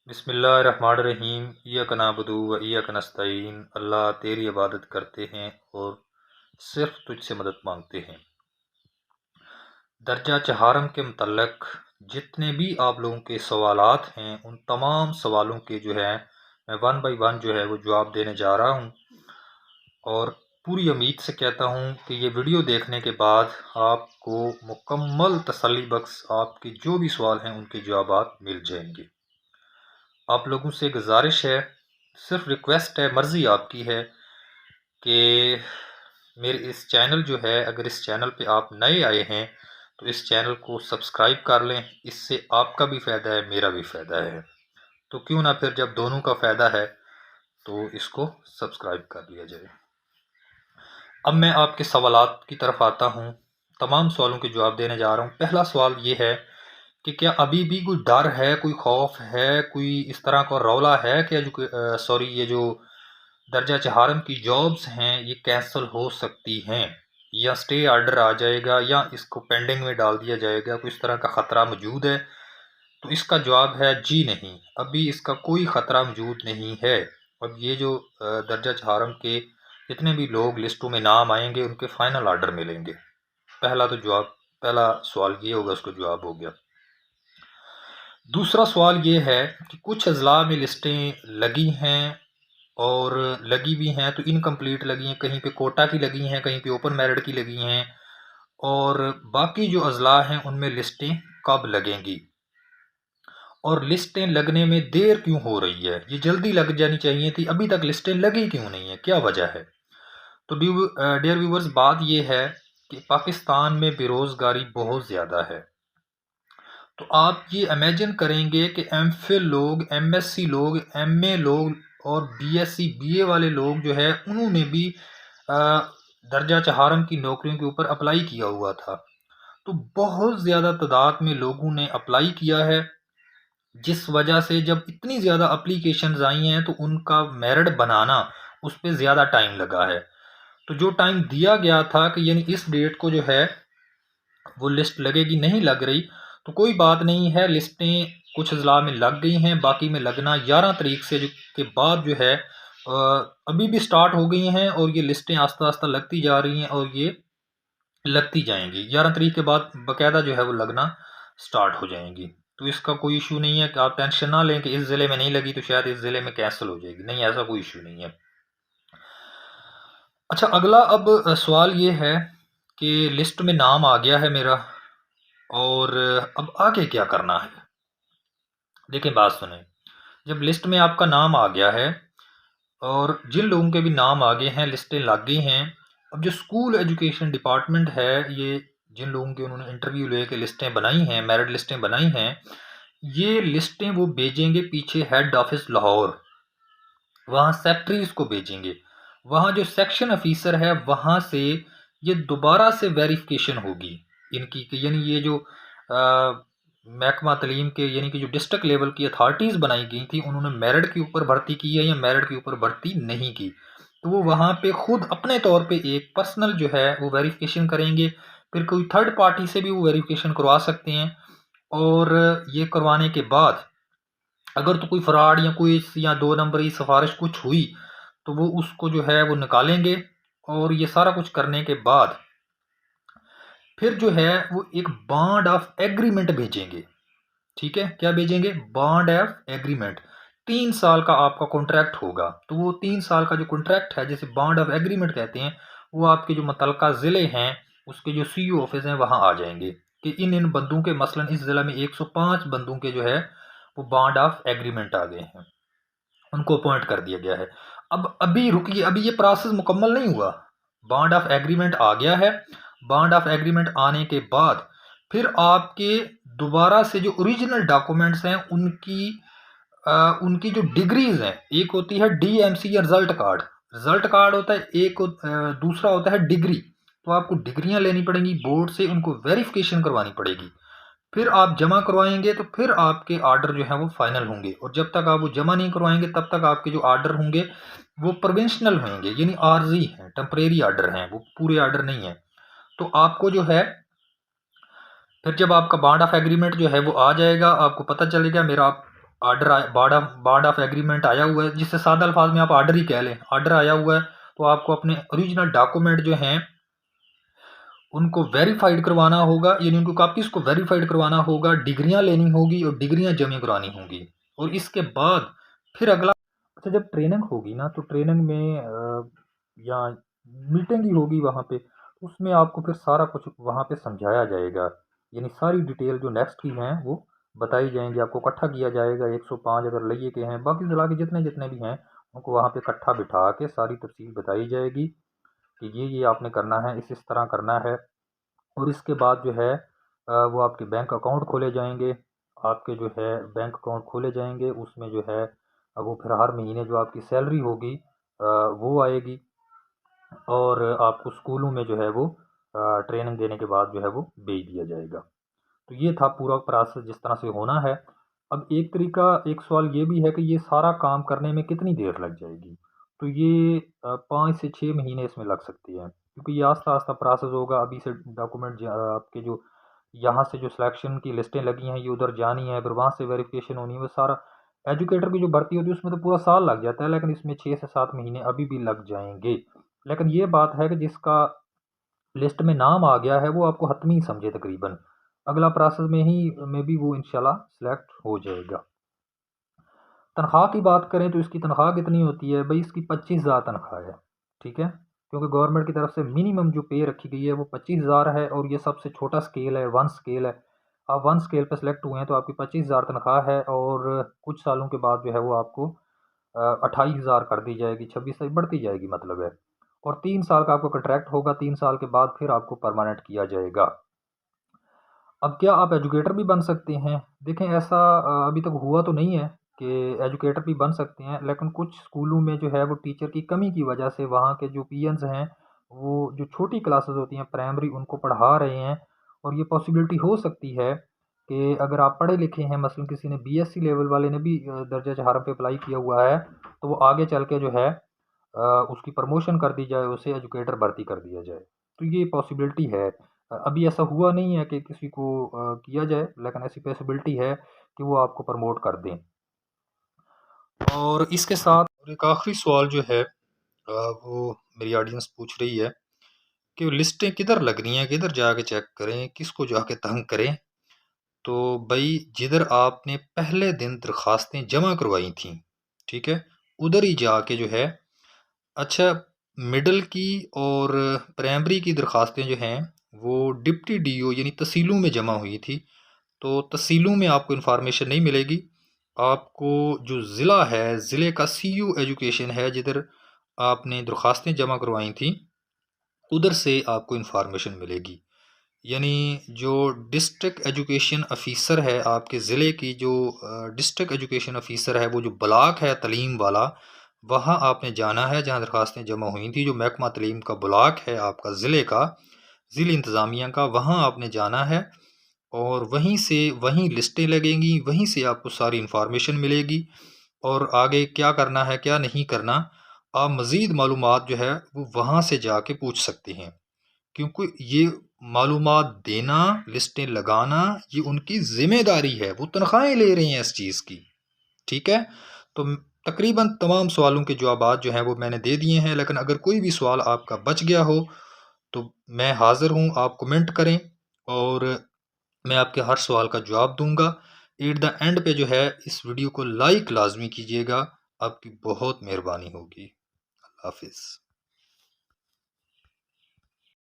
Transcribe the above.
बिस्मिल्लाहिर्रहमानिर्रहीम। इय्याक नअबुदु व इय्याक नस्तईन। अल्लाह तेरी इबादत करते हैं और सिर्फ तुझसे मदद मांगते हैं। दर्जा चहारम के मुतल्लक जितने भी आप लोगों के सवालात हैं उन तमाम सवालों के जो है मैं वन बाई वन जो है वो जवाब देने जा रहा हूँ और पूरी उम्मीद से कहता हूँ कि ये वीडियो देखने के बाद आपको मुकम्मल तसल्ली बख्श आपके जो भी सवाल हैं उनके जवाब मिल जाएंगे। आप लोगों से गुजारिश है, सिर्फ रिक्वेस्ट है, मर्ज़ी आपकी है कि मेरे इस चैनल जो है, अगर इस चैनल पे आप नए आए हैं तो इस चैनल को सब्सक्राइब कर लें। इससे आपका भी फ़ायदा है, मेरा भी फ़ायदा है। तो क्यों ना फिर जब दोनों का फ़ायदा है तो इसको सब्सक्राइब कर लिया जाए। अब मैं आपके सवालात की तरफ आता हूँ। तमाम सवालों के जवाब देने जा रहा हूँ। पहला सवाल ये है कि क्या अभी भी कोई डर है, कोई खौफ है, कोई इस तरह का रौला है कि ये जो दर्जा चहारम की जॉब्स हैं ये कैंसिल हो सकती हैं या स्टे ऑर्डर आ जाएगा या इसको पेंडिंग में डाल दिया जाएगा, कोई इस तरह का ख़तरा मौजूद है? तो इसका जवाब है जी नहीं, अभी इसका कोई ख़तरा मौजूद नहीं है। अब ये जो दर्जा चहारम के जितने भी लोग लिस्टों में नाम आएंगे उनके फ़ाइनल ऑर्डर मिलेंगे। पहला सवाल ये होगा, उसका जवाब हो गया। दूसरा सवाल ये है कि कुछ अज़ला में लिस्टें लगी हैं और लगी भी हैं तो इनकम्प्लीट लगी हैं, कहीं पे कोटा की लगी हैं, कहीं पे ओपन मेरिट की लगी हैं, और बाकी जो अज़ला हैं उनमें लिस्टें कब लगेंगी और लिस्टें लगने में देर क्यों हो रही है? ये जल्दी लग जानी चाहिए थी, अभी तक लिस्टें लगी क्यों नहीं है, क्या वजह है? तो डियर व्यूवर्स, बात ये है कि पाकिस्तान में बेरोज़गारी बहुत ज़्यादा है। तो आप ये इमेजिन करेंगे कि एमफिल लोग, एमएससी लोग, एमए लोग और बीएससी बीए वाले लोग जो है उन्होंने भी दर्जा चहारम की नौकरियों के ऊपर अप्लाई किया हुआ था। तो बहुत ज़्यादा तादाद में लोगों ने अप्लाई किया है, जिस वजह से जब इतनी ज़्यादा अप्लीकेशंस आई हैं तो उनका मेरिट बनाना उस पर ज़्यादा टाइम लगा है। तो जो टाइम दिया गया था कि यानी इस डेट को जो है वो लिस्ट लगेगी, नहीं लग रही, तो कोई बात नहीं है, लिस्टें कुछ अज़ला में लग गई हैं, बाकी में लगना 11 तारीख से के बाद जो है अभी भी स्टार्ट हो गई हैं और ये लिस्टें आस्ता आस्ता लगती जा रही हैं और ये लगती जाएंगी। 11 तारीख के बाद बाकायदा जो है वो लगना स्टार्ट हो जाएंगी। तो इसका कोई इशू नहीं है कि आप टेंशन ना लें कि इस ज़िले में नहीं लगी तो शायद इस ज़िले में कैंसिल हो जाएगी, नहीं, ऐसा कोई इशू नहीं है। अच्छा, अगला अब सवाल ये है कि लिस्ट में नाम आ गया है मेरा और अब आगे क्या करना है? देखिए, बात सुने, जब लिस्ट में आपका नाम आ गया है और जिन लोगों के भी नाम आगे हैं, लिस्टें लग गई हैं, अब जो स्कूल एजुकेशन डिपार्टमेंट है, ये जिन लोगों के उन्होंने इंटरव्यू लेके लिस्टें बनाई हैं, मेरिट लिस्टें बनाई हैं, ये लिस्टें वो भेजेंगे पीछे हेड ऑफिस लाहौर, वहाँ सेक्रेटरीज को भेजेंगे, वहाँ जो सेक्शन ऑफिसर है वहाँ से ये दोबारा से वेरिफिकेशन होगी इनकी कि यानी ये जो महकमा तलीम के यानी कि जो डिस्ट्रिक्ट लेवल की अथॉरिटीज़ बनाई गई थी उन्होंने मेरिट के ऊपर भर्ती की है या मेरिट के ऊपर भर्ती नहीं की, तो वो वहाँ पे खुद अपने तौर पे एक पर्सनल जो है वो वेरिफिकेशन करेंगे। फिर कोई थर्ड पार्टी से भी वो वेरिफिकेशन करवा सकते हैं और ये करवाने के बाद अगर तो कोई फ्रॉड या कोई या दो नंबरी सिफारिश कुछ हुई तो वो उसको जो है वो निकालेंगे और ये सारा कुछ करने के बाद फिर जो है वो एक बॉन्ड ऑफ एग्रीमेंट भेजेंगे। ठीक है, क्या भेजेंगे? Bond of agreement. 3 साल का आपका कॉन्ट्रैक्ट होगा, तो वो 3 साल का जो कॉन्ट्रैक्ट है जिसे बॉन्ड ऑफ एग्रीमेंट कहते हैं, वो आपके जो मुतलका ज़िले हैं उसके जो सीईओ ऑफिस हैं वहाँ आ जाएंगे कि इन इन बंदों के, मसलन इस ज़िला में 105 बंदों के जो है वो बॉन्ड ऑफ एग्रीमेंट आ गए हैं, उनको अपॉइंट कर दिया गया है। अब अभी रुकिए, अभी ये प्रोसेस मुकम्मल नहीं हुआ। बॉन्ड ऑफ एग्रीमेंट आ गया है, बॉन्ड ऑफ एग्रीमेंट आने के बाद फिर आपके दोबारा से जो ओरिजिनल डॉक्यूमेंट्स हैं उनकी जो डिग्रीज हैं, एक होती है डीएमसी या रिजल्ट कार्ड, रिजल्ट कार्ड होता है एक, दूसरा होता है डिग्री। तो आपको डिग्रियां लेनी पड़ेंगी बोर्ड से, उनको वेरिफिकेशन करवानी पड़ेगी, फिर आप जमा करवाएंगे तो फिर आपके ऑर्डर जो है वो फाइनल होंगे, और जब तक आप वो जमा नहीं करवाएंगे तब तक आपके जो ऑर्डर होंगे वो प्रोविंशनल होंगे, यानी आर्जी हैं, टेम्परेरी ऑर्डर हैं, वो पूरे ऑर्डर नहीं है। तो आपको जो है फिर जब आपका बॉन्ड ऑफ एग्रीमेंट जो है वो आ जाएगा, आपको पता चलेगा मेरा बार्ड ऑफ एग्रीमेंट आया हुआ है, जिससे सादा अल्फाज में आप आर्डर ही कह लें, आर्डर आया हुआ है, तो आपको अपने ओरिजिनल डॉक्यूमेंट जो हैं उनको वेरीफाइड करवाना होगा, यानी उनको कापीज़ को वेरीफाइड करवाना होगा, डिग्रियां लेनी होगी और डिग्रियां जमा करानी होंगी। और इसके बाद फिर अगला, अच्छा जब ट्रेनिंग होगी ना, तो ट्रेनिंग में या मीटिंग ही होगी वहाँ पे, उसमें आपको फिर सारा कुछ वहाँ पे समझाया जाएगा, यानी सारी डिटेल जो नेक्स्ट की हैं वो बताई जाएंगी, आपको इकट्ठा किया जाएगा। 105 अगर लइए के हैं, बाकी ज़िला के जितने जितने भी हैं उनको वहाँ पे इकट्ठा बिठा के सारी तफसील बताई जाएगी कि ये आपने करना है, इस तरह करना है। और इसके बाद जो है वो आपके बैंक अकाउंट खोले जाएंगे, आपके जो है बैंक अकाउंट खोले जाएंगे, उसमें जो है वो फिर हर महीने जो आपकी सैलरी होगी वो आएगी, और आपको स्कूलों में जो है वो ट्रेनिंग देने के बाद जो है वो भेज दिया जाएगा। तो ये था पूरा प्रोसेस जिस तरह से होना है। अब एक सवाल ये भी है कि ये सारा काम करने में कितनी देर लग जाएगी? तो ये 5 से 6 महीने इसमें लग सकती है, क्योंकि ये आस्ता-आस्ता प्रोसेस होगा। अभी से डॉक्यूमेंट आपके जो यहाँ से जो सिलेक्शन की लिस्टें लगी हैं, ये उधर जानी है, फिर वहाँ से वेरिफिकेशन होनी है, वो सारा एजुकेटर की जो भर्ती होती है उसमें तो पूरा साल लग जाता है, लेकिन इसमें 6 से 7 महीने अभी भी लग जाएँगे। लेकिन ये बात है कि जिसका लिस्ट में नाम आ गया है वो आपको हतमी समझे तकरीबन, अगला प्रोसेस में भी वो इंशाल्लाह सिलेक्ट हो जाएगा। तनख्वाह की बात करें तो इसकी तनख्वाह कितनी होती है भाई? इसकी 25,000 तनख्वाह है, ठीक है, क्योंकि गवर्नमेंट की तरफ से मिनिमम जो पे रखी गई है वो 25,000 है, और ये सबसे छोटा स्केल है, वन स्केल है। आप वन स्केल पर सिलेक्ट हुए हैं तो आपकी 25,000 तनख्वाह है, और कुछ सालों के बाद जो है वो आपको 28,000 कर दी जाएगी, 26 तक बढ़ती जाएगी मतलब है। और 3 साल का आपको कॉन्ट्रैक्ट होगा, 3 साल के बाद फिर आपको परमानेंट किया जाएगा। अब क्या आप एजुकेटर भी बन सकते हैं? देखें, ऐसा अभी तक हुआ तो नहीं है कि एजुकेटर भी बन सकते हैं, लेकिन कुछ स्कूलों में जो है वो टीचर की कमी की वजह से वहाँ के जो पीएन्स हैं, वो जो छोटी क्लासेस होती हैं प्राइमरी, उनको पढ़ा रहे हैं। और ये पॉसिबिलिटी हो सकती है कि अगर आप पढ़े लिखे हैं, मसलन किसी ने बीएससी लेवल वाले ने भी दर्जा चहारम पे अप्लाई किया हुआ है, तो वो आगे चल के जो है उसकी प्रमोशन कर दी जाए, उसे एजुकेटर भर्ती कर दिया जाए। तो ये पॉसिबिलिटी है। अभी ऐसा हुआ नहीं है कि किसी को किया जाए, लेकिन ऐसी पॉसिबिलिटी है कि वो आपको प्रमोट कर दें। और इसके साथ और एक आखिरी सवाल जो है वो मेरी ऑडियंस पूछ रही है कि लिस्टें किधर लग रही हैं, किधर जाके चेक करें, किसको जाके तंग करें? तो भाई, जिधर आपने पहले दिन दरखास्तें जमा करवाई थी, ठीक है, उधर ही जाके जो है, अच्छा, मिडल की और प्राइमरी की दरखास्तें जो हैं वो डिप्टी डीओ यानी तहसीलों में जमा हुई थी, तो तहसीलों में आपको इन्फॉर्मेशन नहीं मिलेगी। आपको जो ज़िला है, ज़िले का सीयू एजुकेशन है, जिधर आपने दरखास्तें जमा करवाई थी, उधर से आपको इन्फॉर्मेशन मिलेगी। यानी जो डिस्ट्रिक्ट एजुकेशन ऑफिसर है आपके ज़िले की, जो डिस्ट्रिक्ट एजुकेशन ऑफिसर है, वो जो ब्लॉक है तलीम वाला, वहाँ आपने जाना है जहाँ दरखास्तें जमा हुई थी। जो महकमा तलीम का ब्लॉक है आपका ज़िले का, ज़िली इंतज़ामिया का, वहाँ आपने जाना है, और वहीं से वहीं लिस्टें लगेंगी, वहीं से आपको सारी इन्फॉर्मेशन मिलेगी। और आगे क्या करना है, क्या नहीं करना, आप मज़ीद मालूमात जो है वो वहाँ से जाके पूछ सकते हैं, क्योंकि ये मालूमात देना, लिस्टें लगाना, ये उनकी ज़िम्मेदारी है, वो तनख्वाहें ले रहे हैं इस चीज़ की, ठीक है। तो तकरीबन तमाम सवालों के जवाब जो हैं वो मैंने दे दिए हैं, लेकिन अगर कोई भी सवाल आपका बच गया हो तो मैं हाज़िर हूँ, आप कमेंट करें और मैं आपके हर सवाल का जवाब दूंगा। एट द एंड पे जो है इस वीडियो को लाइक लाजमी कीजिएगा, आपकी बहुत मेहरबानी होगी। अल्लाह हाफिज़।